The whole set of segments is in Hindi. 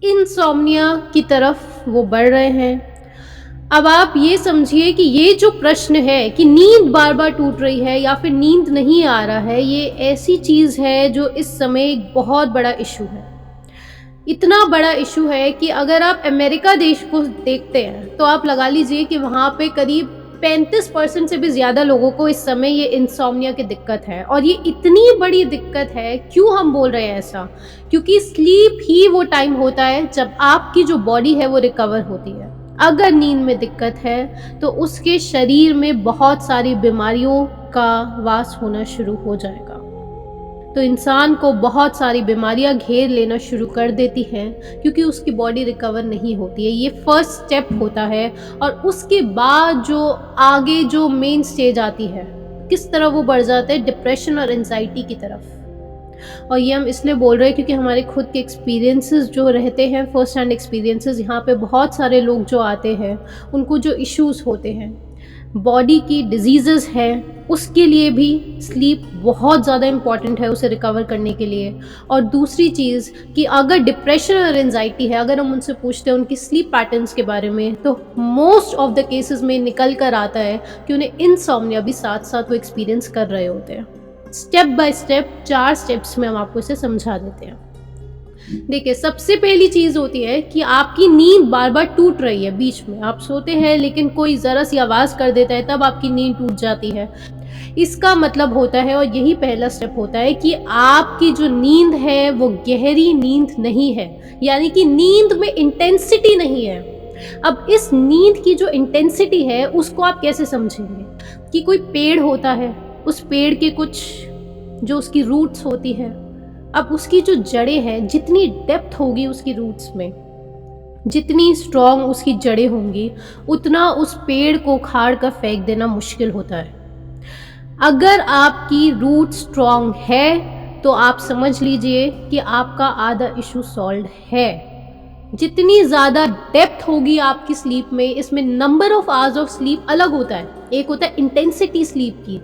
इंसोम्निया की तरफ वो बढ़ रहे हैं। अब आप ये समझिए कि ये जो प्रश्न है कि नींद बार-बार टूट रही है या फिर नींद नहीं आ रहा है, ये ऐसी चीज़ है जो इस समय एक बहुत बड़ा इश्यू है। इतना बड़ा इश्यू है कि अगर आप अमेरिका देश को देखते हैं, तो आप लगा लीजिए कि वहाँ पे करीब 35% से भी ज़्यादा लोगों को इस समय ये इंसोम्निया की दिक्कत है। और ये इतनी बड़ी दिक्कत है, क्यों हम बोल रहे हैं ऐसा? क्योंकि स्लीप ही वो टाइम होता है जब आपकी जो बॉडी है वो रिकवर होती है। अगर नींद में दिक्कत है तो उसके शरीर में बहुत सारी बीमारियों का वास होना शुरू हो जाएगा। तो इंसान को बहुत सारी बीमारियां घेर लेना शुरू कर देती हैं क्योंकि उसकी बॉडी रिकवर नहीं होती है। ये फर्स्ट स्टेप होता है। और उसके बाद जो आगे जो मेन स्टेज आती है, किस तरह वो बढ़ जाता है डिप्रेशन और एंजाइटी की तरफ। और ये हम इसलिए बोल रहे हैं क्योंकि हमारे खुद के एक्सपीरियंसेस जो रहते हैं, फर्स्ट हैंड एक्सपीरियंसेस, यहाँ पे बहुत सारे लोग जो आते हैं उनको जो इश्यूज होते हैं, बॉडी की डिजीज़ेस हैं, उसके लिए भी स्लीप बहुत ज़्यादा इम्पॉर्टेंट है उसे रिकवर करने के लिए। और दूसरी चीज़ कि अगर डिप्रेशन और एंजाइटी है, अगर हम उनसे पूछते हैं उनकी स्लीप पैटर्न्स के बारे में, तो मोस्ट ऑफ द केसेस में निकल कर आता है कि उन्हें इंसोम्निया भी साथ साथ वो एक्सपीरियंस कर रहे होते हैं। स्टेप बाय स्टेप 4 स्टेप्स में हम आपको इसे समझा देते हैं। देखिए, सबसे पहली चीज़ होती है कि आपकी नींद बार बार टूट रही है। बीच में आप सोते हैं लेकिन कोई ज़रा सी आवाज़ कर देता है, तब आपकी नींद टूट जाती है। इसका मतलब होता है, और यही पहला स्टेप होता है, कि आपकी जो नींद है वो गहरी नींद नहीं है, यानी कि नींद में इंटेंसिटी नहीं है। अब इस नींद की जो इंटेंसिटी है उसको आप कैसे समझेंगे? कि कोई पेड़ होता है, उस पेड़ के कुछ जो उसकी रूट्स होती है, अब उसकी जो जड़ें हैं, जितनी डेप्थ होगी उसकी रूट्स में, जितनी स्ट्रॉन्ग उसकी जड़ें होंगी, उतना उस पेड़ को उखाड़ कर फेंक देना मुश्किल होता है। अगर आपकी रूट स्ट्रॉन्ग है तो आप समझ लीजिए कि आपका आधा इशू सॉल्व है। जितनी ज़्यादा डेप्थ होगी आपकी स्लीप में, इसमें number of hours of sleep अलग होता है। एक होता है इंटेंसिटी स्लीप की।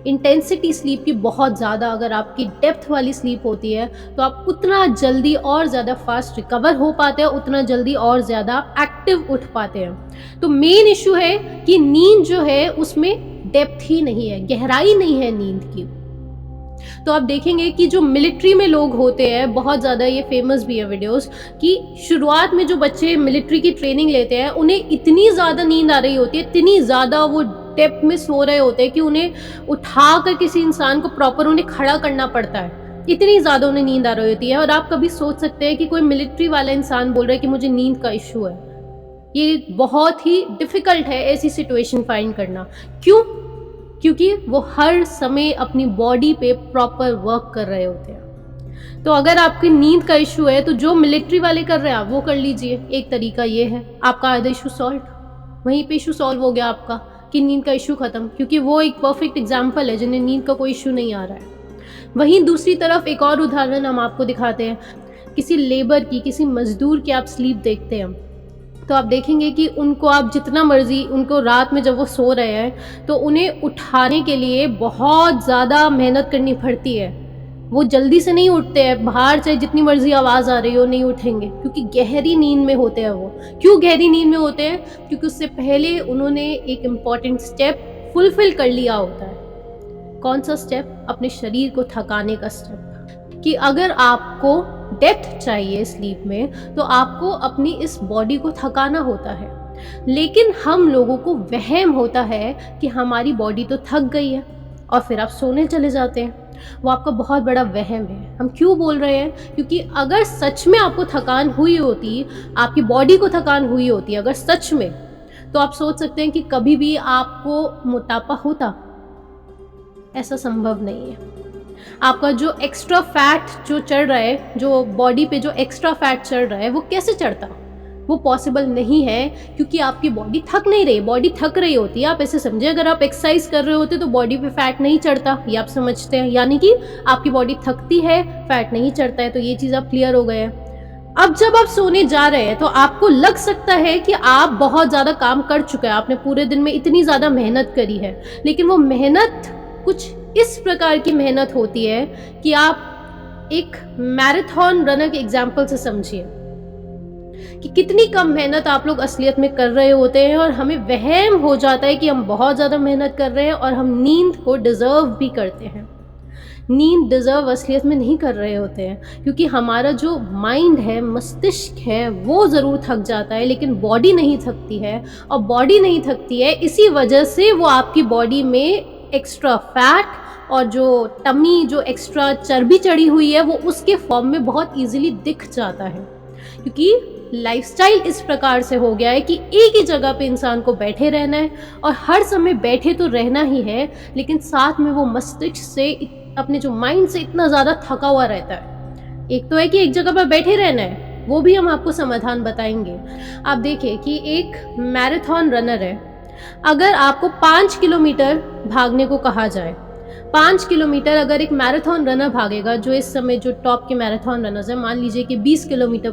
इंटेंसिटी स्लीप की बहुत ज़्यादा अगर आपकी डेप्थ वाली स्लीप होती है तो आप उतना जल्दी और ज़्यादा फास्ट रिकवर हो पाते हैं, उतना जल्दी और ज़्यादा एक्टिव उठ पाते हैं। तो मेन इशू है कि नींद जो है उसमें डेप्थ ही नहीं है, गहराई नहीं है नींद की। तो आप देखेंगे कि जो मिलिट्री में लोग होते हैं, बहुत ज़्यादा ये फेमस भी है वीडियोस, कि शुरुआत में जो बच्चे मिलिट्री की ट्रेनिंग लेते हैं उन्हें इतनी ज़्यादा नींद आ रही होती है, इतनी ज़्यादा वो डेप्थ में सो रहे होते हैं कि उन्हें उठाकर किसी इंसान को प्रॉपर उन्हें खड़ा करना पड़ता है। इतनी ज़्यादा उन्हें नींद आ रही होती है। और आप कभी सोच सकते हैं कि कोई मिलिट्री वाला इंसान बोल रहा है कि मुझे नींद का इशू है। ये बहुत ही डिफ़िकल्ट है ऐसी सिचुएशन फाइंड करना। क्यों? क्योंकि वो हर समय अपनी बॉडी पे प्रॉपर वर्क कर रहे होते हैं। तो अगर आपकी नींद का इशू है तो जो मिलिट्री वाले कर रहे हैं आप वो कर लीजिए। एक तरीका ये है, आपका आधा इशू सॉल्व, वहीं पे इशू सॉल्व हो गया आपका कि नींद का इशू ख़त्म, क्योंकि वो एक परफेक्ट एग्जाम्पल है जिन्हें नींद का कोई इशू नहीं आ रहा है। वहीं दूसरी तरफ एक और उदाहरण हम आपको दिखाते हैं, किसी लेबर की, किसी मजदूर की आप स्लीप देखते हैं तो आप देखेंगे कि उनको आप जितना मर्जी, उनको रात में जब वो सो रहे हैं तो उन्हें उठाने के लिए बहुत ज़्यादा मेहनत करनी पड़ती है। वो जल्दी से नहीं उठते हैं, बाहर चाहे जितनी मर्जी आवाज़ आ रही हो नहीं उठेंगे, क्योंकि गहरी नींद में होते हैं वो। क्यों गहरी नींद में होते हैं? क्योंकि उससे पहले उन्होंने एक इम्पॉर्टेंट स्टेप फुलफिल कर लिया होता है। कौन सा स्टेप? अपने शरीर को थकाने का स्टेप। कि अगर आपको डेप्थ चाहिए स्लीप में तो आपको अपनी इस बॉडी को थकाना होता है। लेकिन हम लोगों को वहम होता है कि हमारी बॉडी तो थक गई है और फिर आप सोने चले जाते हैं। वो आपका बहुत बड़ा वहम है। हम क्यों बोल रहे हैं? क्योंकि अगर सच में आपको थकान हुई होती, आपकी बॉडी को थकान हुई होती अगर सच में, तो आप सोच सकते हैं कि कभी भी आपको मोटापा होता। ऐसा संभव नहीं है। आपका जो एक्स्ट्रा फैट जो चढ़ रहा है, जो बॉडी पे जो एक्स्ट्रा फैट चढ़ रहा है, वो कैसे चढ़ता? वो पॉसिबल नहीं है, क्योंकि आपकी बॉडी थक नहीं रही। बॉडी थक रही होती है। आप ऐसे समझे, अगर आप एक्सरसाइज कर रहे होते तो बॉडी पे फैट नहीं चढ़ता, ये आप समझते हैं। यानी कि आपकी बॉडी थकती है, फैट नहीं चढ़ता है। तो ये चीज़ आप क्लियर हो गए हैं। अब जब आप सोने जा रहे हैं तो आपको लग सकता है कि आप बहुत ज़्यादा काम कर चुके हैं, आपने पूरे दिन में इतनी ज़्यादा मेहनत करी है। लेकिन वो मेहनत कुछ इस प्रकार की मेहनत होती है कि आप एक मैराथन रनर के एग्जाम्पल से समझिए कि कितनी कम मेहनत आप लोग असलियत में कर रहे होते हैं, और हमें वहम हो जाता है कि हम बहुत ज़्यादा मेहनत कर रहे हैं और हम नींद को डिज़र्व भी करते हैं। नींद डिज़र्व असलियत में नहीं कर रहे होते हैं, क्योंकि हमारा जो माइंड है, मस्तिष्क है, वो ज़रूर थक जाता है, लेकिन बॉडी नहीं थकती है। और बॉडी नहीं थकती है इसी वजह से वो आपकी बॉडी में एक्स्ट्रा फैट और जो टमी, जो एक्स्ट्रा चर्बी चढ़ी हुई है, वो उसके फॉर्म में बहुत ईजिली दिख जाता है। क्योंकि लाइफस्टाइल इस प्रकार से हो गया है कि एक ही जगह पे इंसान को बैठे रहना है, और हर समय बैठे तो रहना ही है, लेकिन साथ में वो मस्तिष्क से, अपने जो माइंड से इतना ज़्यादा थका हुआ रहता है। एक तो है कि एक जगह पर बैठे रहना है, वो भी हम आपको समाधान बताएंगे। आप देखिए कि एक मैराथन रनर है, अगर आपको 5 किलोमीटर भागने को कहा जाए, 5 किलोमीटर अगर एक मैराथन रनर भागेगा, जो इस समय जो टॉप के मैराथन रनर्स हैं, मान लीजिए कि 20 किलोमीटर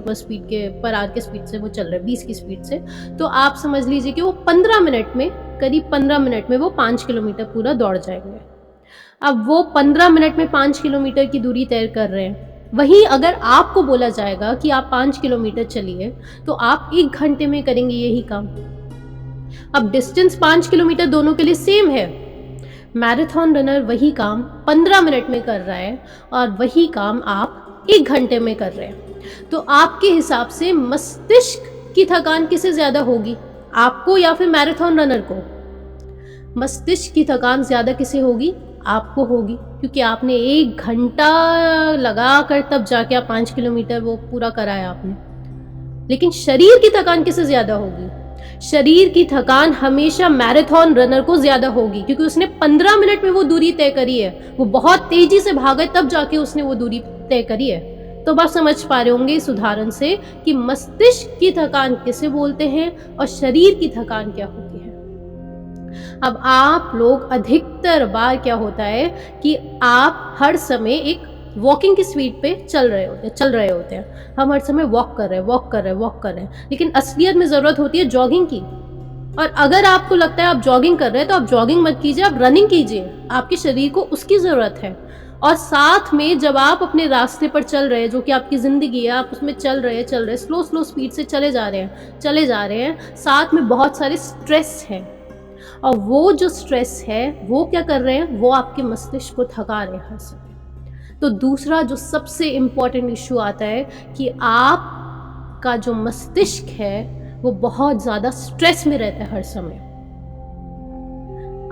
पर आवर के स्पीड से वो चल रहे हैं, 20 की स्पीड से, तो आप समझ लीजिए कि वो 15 मिनट में, करीब 15 मिनट में वो 5 किलोमीटर पूरा दौड़ जाएंगे। अब वो 15 मिनट में 5 किलोमीटर की दूरी तय कर रहे हैं। वहीं अगर आपको बोला जाएगा कि आप 5 किलोमीटर चलिए, तो आप 1 घंटे में करेंगे यही काम। अब डिस्टेंस 5 किलोमीटर दोनों के लिए सेम है। मैराथन रनर वही काम 15 मिनट में कर रहा है, और वही काम आप 1 घंटे में कर रहे हैं। तो आपके हिसाब से मस्तिष्क की थकान किसे ज़्यादा होगी, आपको या फिर मैराथन रनर को? मस्तिष्क की थकान ज़्यादा किसे होगी? आपको होगी, क्योंकि आपने 1 घंटा लगा कर तब जाके आप 5 किलोमीटर वो पूरा कराया आपने। लेकिन शरीर की थकान किसे ज़्यादा होगी? शरीर की थकान हमेशा मैराथन रनर को ज़्यादा होगी, क्योंकि उसने 15 मिनट में वो दूरी तय करी है, वो बहुत तेज़ी से भागा तब जाके उसने वो दूरी तय करी है। तो आप समझ पा रहे होंगे इस उदाहरण से कि मस्तिष्क की थकान किसे बोलते हैं और शरीर की थकान क्या होती है। अब आप लोग अधिकतर बार क्या होता है कि आप हर समय एक वॉकिंग की स्पीड पे चल रहे होते हैं। हम हर समय वॉक कर रहे हैं, लेकिन असलियत में ज़रूरत होती है जॉगिंग की। और अगर आपको लगता है आप जॉगिंग कर रहे हैं, तो आप जॉगिंग मत कीजिए, आप रनिंग कीजिए। आपके शरीर को उसकी ज़रूरत है। और साथ में जब आप अपने रास्ते पर चल रहे हैं, जो कि आपकी ज़िंदगी है, आप उसमें चल रहे हैं, स्लो स्पीड से चले जा रहे हैं, साथ में बहुत सारे स्ट्रेस हैं। और वो जो स्ट्रेस है, वो क्या कर रहे हैं, वो आपके मस्तिष्क को थका रहे हैं हर समय। तो दूसरा जो सबसे इम्पॉर्टेंट इशू आता है कि आपका जो मस्तिष्क है वो बहुत ज़्यादा स्ट्रेस में रहता है हर समय।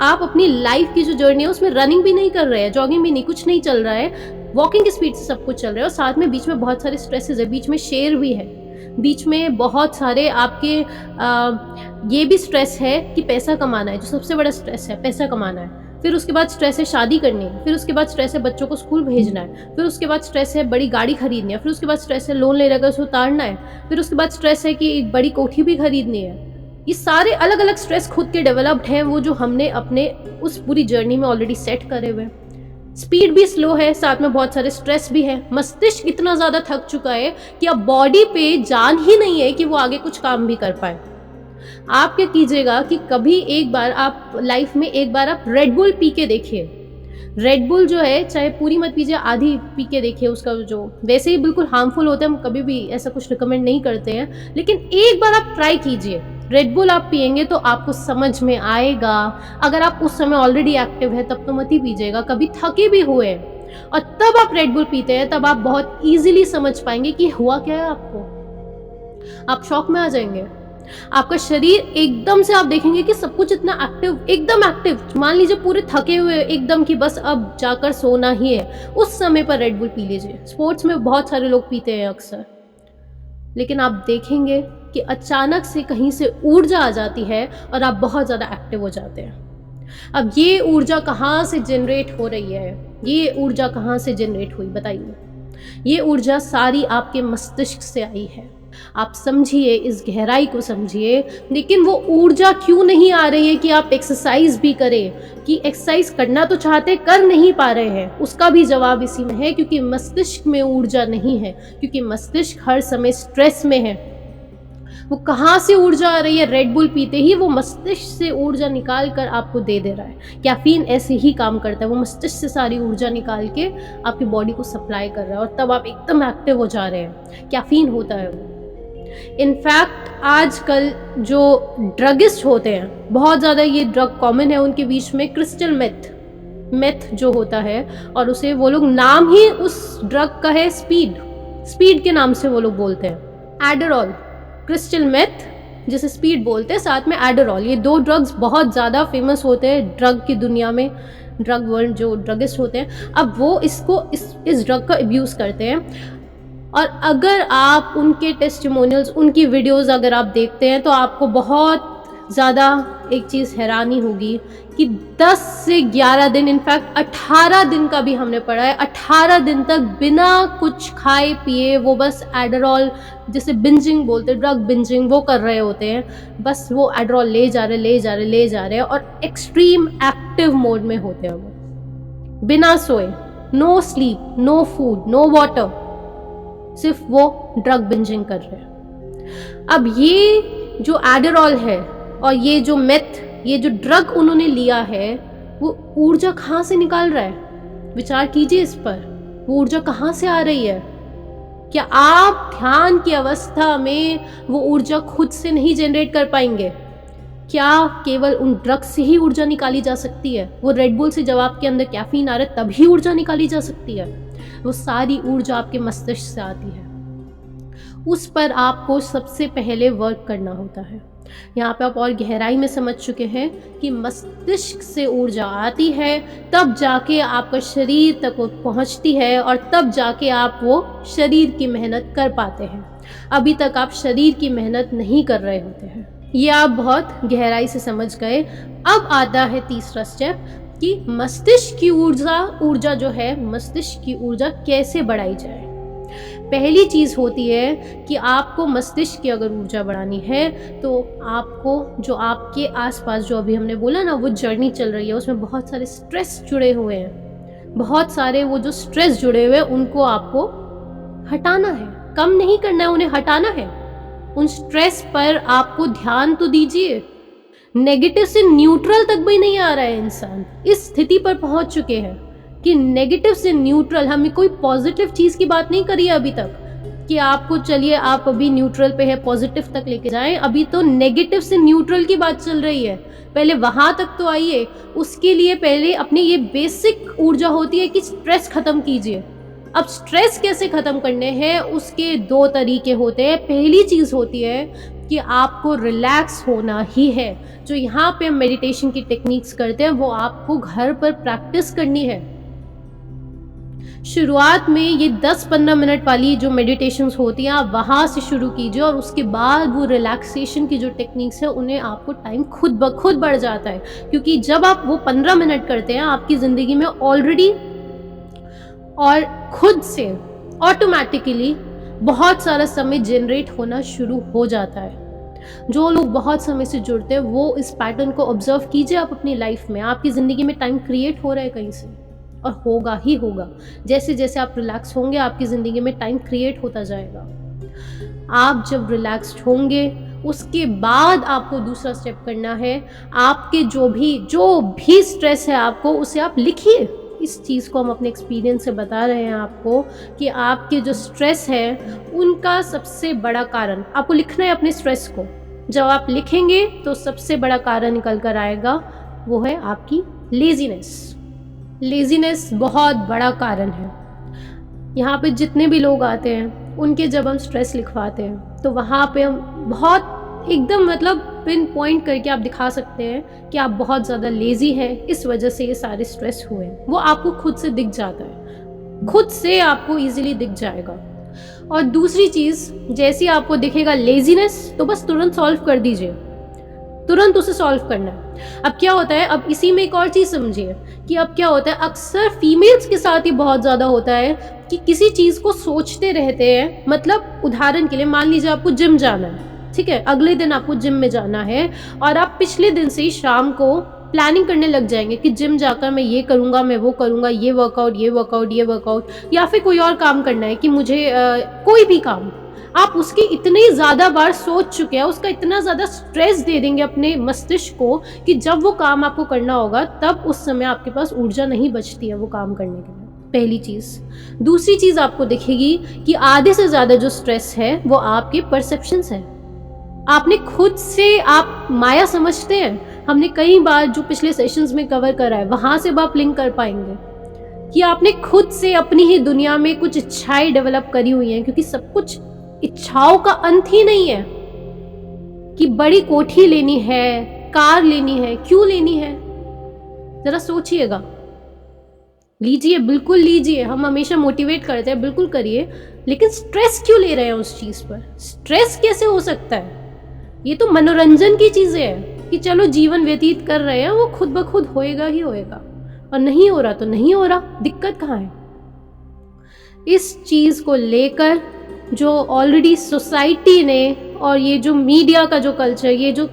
आप अपनी लाइफ की जो जर्नी है उसमें रनिंग भी नहीं कर रहे हैं, जॉगिंग भी नहीं, कुछ नहीं चल रहा है, वॉकिंग की स्पीड से सब कुछ चल रहा है, और साथ में बीच में बहुत सारे स्ट्रेसेस है, बीच में शेर भी है, बीच में बहुत सारे आपके ये भी स्ट्रेस है कि पैसा कमाना है, जो सबसे बड़ा स्ट्रेस है, पैसा कमाना है। फिर उसके बाद स्ट्रेस है शादी करनी है, फिर उसके बाद स्ट्रेस है बच्चों को स्कूल भेजना है, फिर उसके बाद स्ट्रेस है बड़ी गाड़ी खरीदनी है, फिर उसके बाद स्ट्रेस है लोन ले रखा उसको उतारना है, फिर उसके बाद स्ट्रेस है कि एक बड़ी कोठी भी खरीदनी है। ये सारे अलग अलग स्ट्रेस खुद के डेवलप्ड हैं, वो जो हमने अपने उस पूरी जर्नी में ऑलरेडी सेट करे हुए हैं। स्पीड भी स्लो है, साथ में बहुत सारे स्ट्रेस भी है। मस्तिष्क इतना ज़्यादा थक चुका है कि अब बॉडी पे जान ही नहीं है कि वो आगे कुछ काम भी कर पाए। आप क्या कीजिएगा कि कभी एक बार आप लाइफ में एक बार आप रेड बुल पी के देखिए। रेड बुल जो है, चाहे पूरी मत पीजिए, आधी पी के देखिए। उसका जो वैसे ही बिल्कुल हार्मफुल होता है, हम कभी भी ऐसा कुछ रिकमेंड नहीं करते हैं, लेकिन एक बार आप ट्राई कीजिए। रेड बुल आप पिएंगे तो आपको समझ में आएगा। अगर आप उस समय ऑलरेडी एक्टिव है तब तो मत ही पीजिएगा, कभी थके भी हुए और तब आप रेड बुल पीते हैं, तब आप बहुत ईजिली समझ पाएंगे कि हुआ क्या है आपको। आप शॉक में आ जाएंगे। आपका शरीर एकदम से, आप देखेंगे कि सब कुछ इतना एक्टिव, एकदम एक्टिव। मान लीजिए पूरे थके हुए एकदम कि बस अब जाकर सोना ही है, उस समय पर रेड बुल पी लीजिए। स्पोर्ट्स में बहुत सारे लोग पीते हैं अक्सर, लेकिन आप देखेंगे कि अचानक से कहीं से ऊर्जा आ जाती है और आप बहुत ज़्यादा एक्टिव हो जाते हैं। अब ये ऊर्जा कहाँ से जनरेट हो रही है, ये ऊर्जा कहाँ से जनरेट हुई बताइए। ये ऊर्जा सारी आपके मस्तिष्क से आई है। आप समझिए, इस गहराई को समझिए। लेकिन वो ऊर्जा क्यों नहीं आ रही है कि आप एक्सरसाइज भी करें, कि एक्सरसाइज करना तो चाहते, कर नहीं पा रहे हैं? उसका भी जवाब इसी में है, क्योंकि मस्तिष्क में ऊर्जा नहीं है, क्योंकि मस्तिष्क हर समय स्ट्रेस में है। वो कहाँ से ऊर्जा आ रही है? रेड बुल पीते ही वो मस्तिष्क से ऊर्जा निकाल कर आपको दे दे रहा है। कैफीन ऐसे ही काम करता है, वो मस्तिष्क से सारी ऊर्जा निकाल के आपकी बॉडी को सप्लाई कर रहा है, और तब आप एकदम एक्टिव हो जा रहे हैं। कैफीन होता है वो। इनफैक्ट आजकल जो ड्रगिस्ट होते हैं, बहुत ज़्यादा ये ड्रग कॉमन है उनके बीच में, क्रिस्टल मेथ जो होता है, और उसे वो लोग नाम ही उस ड्रग का है स्पीड के नाम से वो लोग बोलते हैं। एडरॉल, क्रिस्टल मेथ जिसे स्पीड बोलते हैं, साथ में एडरॉल, ये 2 ड्रग्स बहुत ज़्यादा फेमस होते हैं ड्रग की दुनिया में। ड्रग वर्ल्ड जो ड्रगिस्ट होते हैं, अब वो इस ड्रग का अब्यूज़ करते हैं। और अगर आप उनके टेस्टिमोनियल्स, उनकी वीडियोस अगर आप देखते हैं, तो आपको बहुत ज़्यादा एक चीज़ हैरानी होगी कि 10 से 11 दिन, इनफैक्ट 18 दिन का भी हमने पढ़ा है, 18 दिन तक बिना कुछ खाए पिए वो बस एडरॉल, जिसे बिंजिंग बोलते हैं, ड्रग बिंजिंग, वो कर रहे होते हैं। बस वो एडरॉल ले जा रहे और एक्सट्रीम एक्टिव मोड में होते हैं वो, बिना सोए, no sleep, no food, no water, सिर्फ वो ड्रग बिंजिंग कर रहे हैं। अब ये जो एडरॉल है और ये जो मेथ, ये जो ड्रग उन्होंने लिया है, वो ऊर्जा कहाँ से निकाल रहा है? विचार कीजिए इस पर, वो ऊर्जा कहाँ से आ रही है? क्या आप ध्यान की अवस्था में वो ऊर्जा खुद से नहीं जनरेट कर पाएंगे? क्या केवल उन ड्रग से ही ऊर्जा निकाली जा सकती है? वो रेड बुल से जब आपके अंदर कैफीन आ रहा है तभी ऊर्जा निकाली जा सकती है? वो सारी ऊर्जा आपके मस्तिष्क से आती है। उस पर आपको सबसे पहले वर्क करना होता है। यहाँ पे आप और गहराई में समझ चुके हैं कि मस्तिष्क से ऊर्जा आती है, तब जाके आपका शरीर तक वो पहुँचती है, और तब जाके आप वो शरीर की मेहनत कर पाते हैं। अभी तक आप शरीर की मेहनत नहीं कर रहे होते हैं। ये आप बहुत गहराई से समझ गए। अब आता है तीसरा स्टेप कि मस्तिष्क की ऊर्जा जो है, मस्तिष्क की ऊर्जा कैसे बढ़ाई जाए। पहली चीज़ होती है कि आपको मस्तिष्क की अगर ऊर्जा बढ़ानी है, तो आपको जो आपके आसपास, जो अभी हमने बोला ना, वो जर्नी चल रही है, उसमें बहुत सारे स्ट्रेस जुड़े हुए हैं, बहुत सारे वो जो स्ट्रेस जुड़े हुए हैं उनको आपको हटाना है, कम नहीं करना है, उन्हें हटाना है। उन स्ट्रेस पर आपको ध्यान तो दीजिए। नेगेटिव से न्यूट्रल तक भी नहीं आ रहा है इंसान, इस स्थिति पर पहुंच चुके हैं कि नेगेटिव से न्यूट्रल, हमें कोई पॉजिटिव चीज़ की बात नहीं करी है अभी तक कि आपको, चलिए आप अभी न्यूट्रल पे है, पॉजिटिव तक लेके जाएं। अभी तो नेगेटिव से न्यूट्रल की बात चल रही है। पहले वहाँ तक तो आइए। उसके लिए पहले अपनी ये बेसिक ऊर्जा होती है कि स्ट्रेस ख़त्म कीजिए। अब स्ट्रेस कैसे ख़त्म करने हैं, उसके 2 तरीके होते हैं। पहली चीज़ होती है कि आपको रिलैक्स होना ही है। जो यहाँ पे हम मेडिटेशन की टेक्निक्स करते हैं, वो आपको घर पर प्रैक्टिस करनी है। शुरुआत में ये 10-15 मिनट वाली जो मेडिटेशंस होती हैं, आप वहाँ से शुरू कीजिए, और उसके बाद वो रिलैक्सेशन की जो टेक्निक्स है, उन्हें आपको टाइम खुद ब खुद बढ़ जाता है। क्योंकि जब आप वो 15 मिनट करते हैं, आपकी ज़िंदगी में ऑलरेडी और खुद से ऑटोमेटिकली बहुत सारा समय जनरेट होना शुरू हो जाता है। जो लोग बहुत समय से जुड़ते हैं, वो इस पैटर्न को ऑब्जर्व कीजिए आप अपनी लाइफ में। आपकी ज़िंदगी में टाइम क्रिएट हो रहा है कहीं से, और होगा ही होगा। जैसे जैसे आप रिलैक्स होंगे, आपकी ज़िंदगी में टाइम क्रिएट होता जाएगा। आप जब रिलैक्स्ड होंगे, उसके बाद आपको दूसरा स्टेप करना है। आपके जो भी स्ट्रेस है आपको, उसे आप लिखिए। इस चीज़ को हम अपने एक्सपीरियंस से बता रहे हैं आपको कि आपके जो स्ट्रेस है, उनका सबसे बड़ा कारण आपको लिखना है अपने स्ट्रेस को। जब आप लिखेंगे तो सबसे बड़ा कारण निकल कर आएगा, वो है आपकी लेज़ीनेस बहुत बड़ा कारण है। यहाँ पे जितने भी लोग आते हैं, उनके जब हम स्ट्रेस लिखवाते हैं, तो वहाँ पे हम बहुत एकदम मतलब पिन पॉइंट करके आप दिखा सकते हैं कि आप बहुत ज़्यादा लेज़ी हैं, इस वजह से ये सारे स्ट्रेस हुए हैं। वो आपको खुद से दिख जाता है, खुद से आपको ईजिली दिख जाएगा। और दूसरी चीज़, जैसे ही आपको दिखेगा लेज़ीनेस, तो बस तुरंत सॉल्व कर दीजिए, तुरंत उसे सॉल्व करना है। अब क्या होता है, अब इसी में एक और चीज़ समझिए कि अब क्या होता है, अक्सर फीमेल्स के साथ ही बहुत ज़्यादा होता है कि किसी चीज़ को सोचते रहते हैं। मतलब उदाहरण के लिए, मान लीजिए आपको जिम जाना है, ठीक है, अगले दिन आपको जिम में जाना है, और आप पिछले दिन से ही शाम को प्लानिंग करने लग जाएंगे कि जिम जाकर मैं ये करूँगा, मैं वो करूँगा, ये वर्कआउट, या फिर कोई और काम करना है कि मुझे कोई भी काम, आप उसकी इतनी ज़्यादा बार सोच चुके हैं, उसका इतना ज़्यादा स्ट्रेस दे देंगे अपने मस्तिष्क को कि जब वो काम आपको करना होगा, तब उस समय आपके पास ऊर्जा नहीं बचती है वो काम करने के लिए। पहली चीज़। दूसरी चीज़ आपको दिखेगी कि आधे से ज़्यादा जो स्ट्रेस है वो आपके परसेप्शंस है। आपने खुद से आप माया समझते हैं। हमने कई बार जो पिछले सेशंस में कवर करा है वहाँ से अब आप लिंक कर पाएंगे कि आपने खुद से अपनी ही दुनिया में कुछ इच्छाएं डेवलप करी हुई हैं, क्योंकि सब कुछ इच्छाओं का अंत ही नहीं है कि बड़ी कोठी लेनी है, कार लेनी है। क्यों लेनी है? जरा सोचिएगा। लीजिए, बिल्कुल लीजिए। हम हमेशा मोटिवेट करते हैं, बिल्कुल करिए, लेकिन स्ट्रेस क्यों ले रहे हैं उस चीज़ पर? स्ट्रेस कैसे हो सकता है? ये तो मनोरंजन की चीज़ें हैं कि चलो जीवन व्यतीत कर रहे हैं, वो खुद ब खुद होएगा ही होएगा, और नहीं हो रहा तो नहीं हो रहा, दिक्कत कहाँ है? इस चीज़ को लेकर जो ऑलरेडी सोसाइटी ने और ये जो मीडिया का जो कल्चर, ये जो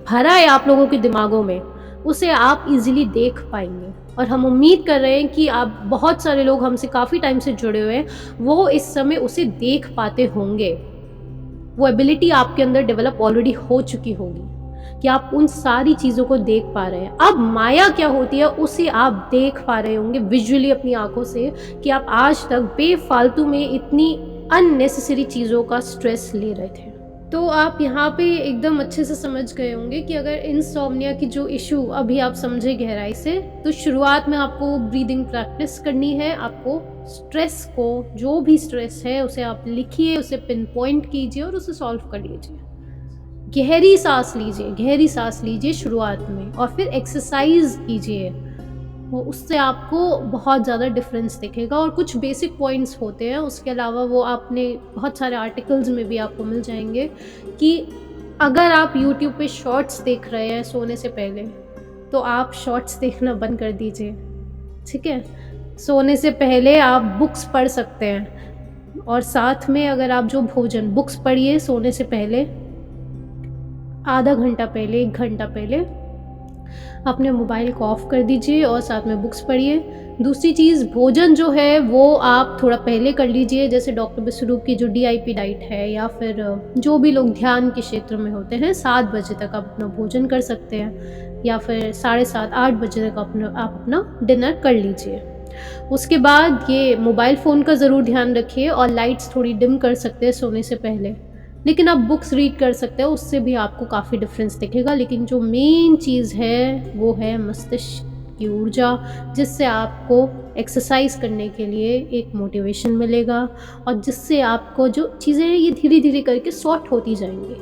भरा है आप लोगों के दिमागों में, उसे आप इजीली देख पाएंगे। और हम उम्मीद कर रहे हैं कि आप बहुत सारे लोग हमसे काफ़ी टाइम से जुड़े हुए हैं, वो इस समय उसे देख पाते होंगे। वो एबिलिटी आपके अंदर डेवलप ऑलरेडी हो चुकी होगी कि आप उन सारी चीज़ों को देख पा रहे हैं। अब माया क्या होती है उसे आप देख पा रहे होंगे विजुअली अपनी आंखों से, कि आप आज तक बेफालतू में इतनी अननेसेसरी चीज़ों का स्ट्रेस ले रहे थे। तो आप यहाँ पे एकदम अच्छे से समझ गए होंगे कि अगर इंसोम्निया की जो इशू अभी आप समझे गहराई से, तो शुरुआत में आपको ब्रीदिंग प्रैक्टिस करनी है। आपको स्ट्रेस को, जो भी स्ट्रेस है उसे आप लिखिए, उसे पिन पॉइंट कीजिए और उसे सॉल्व कर लीजिए। गहरी सांस लीजिए, गहरी सांस लीजिए शुरुआत में, और फिर एक्सरसाइज कीजिए। वो उससे आपको बहुत ज़्यादा डिफरेंस दिखेगा। और कुछ बेसिक पॉइंट्स होते हैं, उसके अलावा वो आपने बहुत सारे आर्टिकल्स में भी आपको मिल जाएंगे कि अगर आप यूट्यूब पे शॉर्ट्स देख रहे हैं सोने से पहले, तो आप शॉर्ट्स देखना बंद कर दीजिए, ठीक है? सोने से पहले आप बुक्स पढ़ सकते हैं, और साथ में अगर आप जो भोजन, बुक्स पढ़िए सोने से पहले, आधा घंटा पहले, 1 घंटा पहले अपने मोबाइल को ऑफ कर दीजिए और साथ में बुक्स पढ़िए। दूसरी चीज़, भोजन जो है वो आप थोड़ा पहले कर लीजिए, जैसे डॉक्टर विश्वरूप की जो DIP डाइट है, या फिर जो भी लोग ध्यान के क्षेत्र में होते हैं, 7 बजे तक आप अपना भोजन कर सकते हैं, या फिर 7:30, 8 बजे तक आप अपना डिनर कर लीजिए। उसके बाद ये मोबाइल फ़ोन का ज़रूर ध्यान रखिए, और लाइट्स थोड़ी डिम कर सकते हैं सोने से पहले, लेकिन आप बुक्स रीड कर सकते हो, उससे भी आपको काफ़ी डिफरेंस दिखेगा। लेकिन जो मेन चीज़ है वो है मस्तिष्क की ऊर्जा, जिससे आपको एक्सरसाइज करने के लिए एक मोटिवेशन मिलेगा, और जिससे आपको जो चीज़ें हैं ये धीरे धीरे करके सॉर्ट होती जाएंगी।